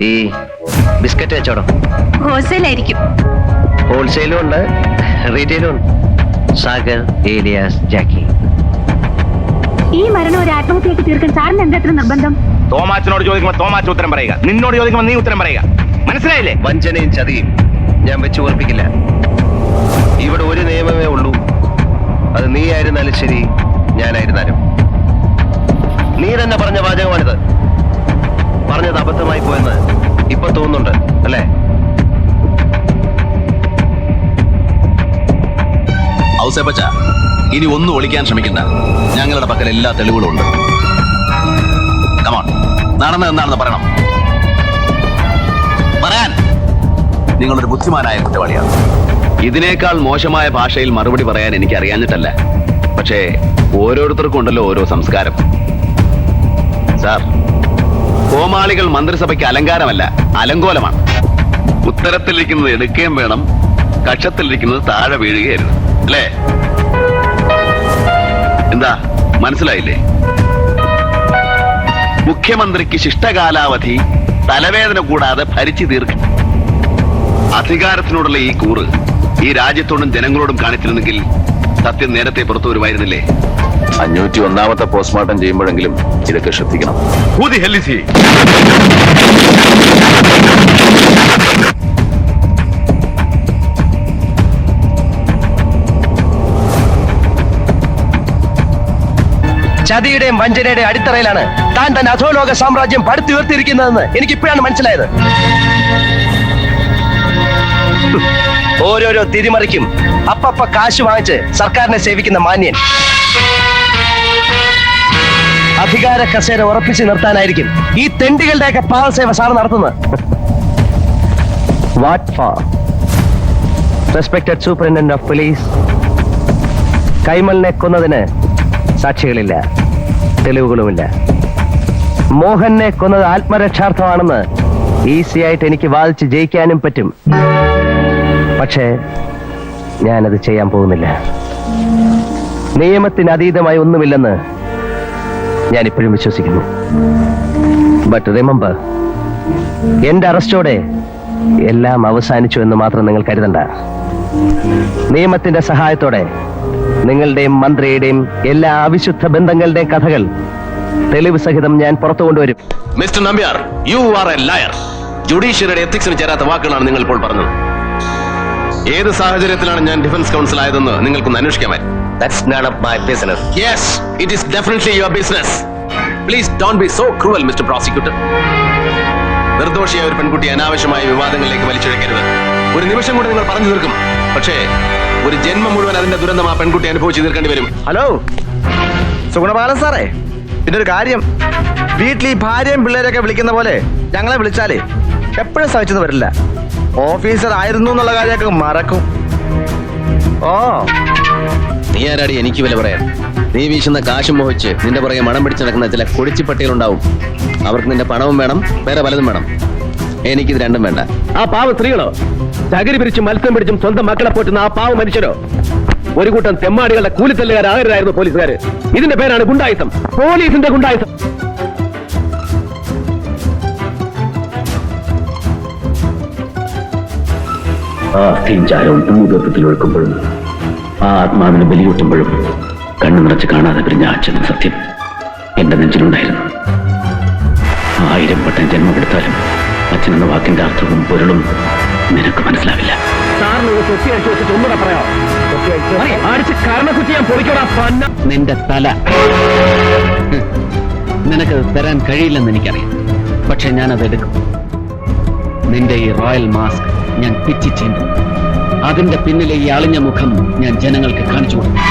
ഈ ബിസ്ക്കറ്റ് കച്ചവടം ഹോൾസെയിലായിരിക്കും. ഹോൾസെയിലും ഉണ്ട്, റീറ്റെയിലും ഉണ്ട്. സാഗർ, ഏലിയാസ്, ജാക്കി. ഈ മരണം ഒരു ആത്മഹത്യയായിട്ട് തീർക്കാൻ സാറിന് എന്താ എത്ര നിർബന്ധം? തോമാച്ചനോട് ചോദിക്കുമ്പോൾ തോമാച്ച ഉത്തരം പറയുക, നിന്നോട് ചോദിക്കുമ്പോൾ നീ ഉത്തരം പറയുക. മനസ്സിലായില്ലേ? വഞ്ചനയും ചതിയും ഞാൻ വെച്ച് ഉറപ്പിക്കില്ല. ഇവിടെ ഒരു നിയമമേ ഉള്ളൂ. അത് നീ ആയിരുന്നാലും ശരി, ഞാനായിരുന്നാലും. നീ തന്നെ പറഞ്ഞ വാചകമാണിത്. പറഞ്ഞത് അബദ്ധമായി പോയെന്ന് ഇപ്പൊ തോന്നുന്നുണ്ട് അല്ലേ? ഔസേപ്പച്ച, ഇനി ഒന്നും ഒളിക്കാൻ ശ്രമിക്കണ്ട. ഞങ്ങളുടെ പക്കൽ എല്ലാ തെളിവുകളും ഉണ്ട്. കമോൺ, നടന്നത് എന്താണെന്ന് പറയണം. പറയാൻ നിങ്ങളൊരു ബുദ്ധിമാനായ കുറ്റവാളിയാണ്. ഇതിനേക്കാൾ മോശമായ ഭാഷയിൽ മറുപടി പറയാൻ എനിക്ക് അറിയാഞ്ഞിട്ടല്ല. പക്ഷേ ഓരോരുത്തർക്കും ഉണ്ടല്ലോ ഓരോ സംസ്കാരം. സാർ, കോമാളികൾ മന്ത്രിസഭയ്ക്ക് അലങ്കാരമല്ല, അലങ്കോലമാണ്. ഉത്തരത്തിലിരിക്കുന്നത് എടുക്കുകയും വേണം, കക്ഷത്തിലിരിക്കുന്നത് താഴെ വീഴുകയരുത്. അല്ലേ? എന്താ മനസ്സിലായില്ലേ? മുഖ്യമന്ത്രിക്ക് ശിഷ്ടകാലാവധി തലവേദന കൂടാതെ ഭരിച്ചു തീർക്കും. അധികാരത്തിനോടുള്ള ഈ കൂറ് ഈ രാജ്യത്തോടും ജനങ്ങളോടും കാണിച്ചിരുന്നെങ്കിൽ സത്യം നേരത്തെ പുറത്തു വരുമായിരുന്നില്ലേ? 501ാമത്തെ പോസ്റ്റ്മോർട്ടം ചെയ്യുമ്പോഴെങ്കിലും ഇതൊക്കെ ശ്രദ്ധിക്കണം. ചതിയുടെയും വഞ്ചനയുടെയും അടിത്തറയിലാണ് താൻ തന്നെ അധോലോക സാമ്രാജ്യം പടുത്തുയർത്തിയിരിക്കുന്നതെന്ന് എനിക്കിപ്പോഴാണ് മനസ്സിലായത്. ഓരോരോ തിരിമറിക്കും അപ്പപ്പ കാശ് വാങ്ങിച്ച് സർക്കാരിനെ സേവിക്കുന്ന മാന്യൻ. അധികാര കസേര ഉറപ്പിച്ച് നിർത്താനായിരിക്കും ഈ തെണ്ടികളുടെയൊക്കെ പാദസേവ സാർ നടത്തുന്നത്. What for? Respected superintendent of police, കൈമളിനെ കൊന്നതിന് സാക്ഷികളില്ല, തെളിവുകളുമില്ല. മോഹനെ കൊന്നത് ആത്മരക്ഷാർത്ഥമാണെന്ന് ഈസി ആയിട്ട് എനിക്ക് വാദിച്ച് ജയിക്കാനും പറ്റും. പക്ഷേ ഞാനത് ചെയ്യാൻ പോകുന്നില്ല. നിയമത്തിന് അതീതമായി ഒന്നുമില്ലെന്ന് ഞാൻ ഇപ്പോഴും വിശ്വസിക്കുന്നു. ബട്ട് റിമെമ്പർ, എന്റെ അറസ്റ്റോടെ എല്ലാം അവസാനിച്ചു എന്ന് മാത്രം നിങ്ങൾ കരുതണ്ട. നിയമത്തിന്റെ സഹായത്തോടെ നിങ്ങളുടെയും മന്ത്രിയുടെയും എല്ലാ അവിശുദ്ധ ബന്ധങ്ങളുടെയും കഥകൾ തെളിവ് സഹിതം ഞാൻ പുറത്തു കൊണ്ടുവരും. Mister Nambiar, you are a liar. ജുഡീഷ്യറിയുടെ എത്തിക്സിന് ചേരാത്ത വാക്കുകളാണ് നിങ്ങൾ ഇപ്പോൾ പറഞ്ഞത്. ഏത് സാഹചര്യത്തിലാണ് ഞാൻ ഡിഫൻസ് കൗൺസിൽ ആയതെന്ന് നിങ്ങൾക്കൊന്ന് അന്വേഷിക്കാമായിരുന്നു. That's none of my business. Yes, it is definitely your business. Please don't be so cruel, Mr. Prosecutor. നിർദോഷിയായ ഒരു പെൺകുട്ടി അനാവശ്യമായ വിവാദങ്ങളിലേക്ക് വലിച്ചിഴക്കരുത്. ഒരു നിമിഷം കൂടെ നിങ്ങൾ പറഞ്ഞു തീർക്കും, പക്ഷേ ഒരു ജന്മം മുഴുവൻ അതിന്റെ ദുരന്തം ആ പെൺകുട്ടി അനുഭവിച്ച് തീർക്കേണ്ടി വരും. ഹലോ സുഗുണപാലൻ സാറേ, പിന്നെ ഒരു കാര്യം, വീട്ടിൽ ഈ ഭാര്യയും പിള്ളേരൊക്കെ വിളിക്കുന്ന പോലെ ഞങ്ങളെ വിളിച്ചാലേ എപ്പോഴും സഹിച്ചെന്ന് വരില്ല. ഓഫീസർ ആയിരുന്നു എന്നുള്ള കാര്യമൊക്കെ മറക്കും. ഓ, നീ ആരാടി എനിക്ക് വില പറയാൻ? നീ വീശുന്ന കാശും മോഹിച്ച് നിന്റെ പുറകെ മണം പിടിച്ച് നടക്കുന്ന ചില കൊടിച്ചിപ്പട്ടികളുണ്ടാവും. അവർക്ക് നിന്റെ പണവും വേണം, വേറെ പലതും വേണം. എനിക്കിത് രണ്ടും വേണ്ട. ആ പാവ സ്ത്രീകളോ, ചകിരി പിരിച്ചും മത്സ്യം പിടിച്ചും സ്വന്തം മക്കളെ പോറ്റുന്ന ആ പാവ മനുഷ്യരോ ഒരു കൂട്ടം തെമ്മാടികളുടെ കൂലിത്തല്ലുകാരായിരുന്നു പോലീസുകാര്. ഇതിന്റെ പേരാണ് ഗുണ്ടായുസം, പോലീസിന്റെ ഗുണ്ടായുസം. ആ തീഞ്ചാരവും ഭൂതത്വത്തിൽ ഒഴുക്കുമ്പോഴും ആ ആത്മാവിന് ബലിയൂട്ടുമ്പോഴും കണ്ണു നിറച്ച് കാണാതെ പിരിഞ്ഞ അച്ഛനും സത്യം എന്റെ നെഞ്ചിലുണ്ടായിരുന്നു. 1000 വട്ടം ജന്മമെടുത്താലും അച്ഛനെന്ന വാക്കിന്റെ അർത്ഥവും പൊരുളും നിനക്ക് മനസ്സിലാവില്ല. നിന്റെ തല നിനക്ക് തരാൻ കഴിയില്ലെന്ന് എനിക്കറിയാം, പക്ഷെ ഞാനത് എടുക്കും. നിന്റെ ഈ റോയൽ മാസ്ക് ഞാൻ പിച്ചി ചീന്തും. അതിന്റെ പിന്നിലെ ഈ അളിഞ്ഞ മുഖം ഞാൻ ജനങ്ങൾക്ക് കാണിച്ചു കൊടുക്കും.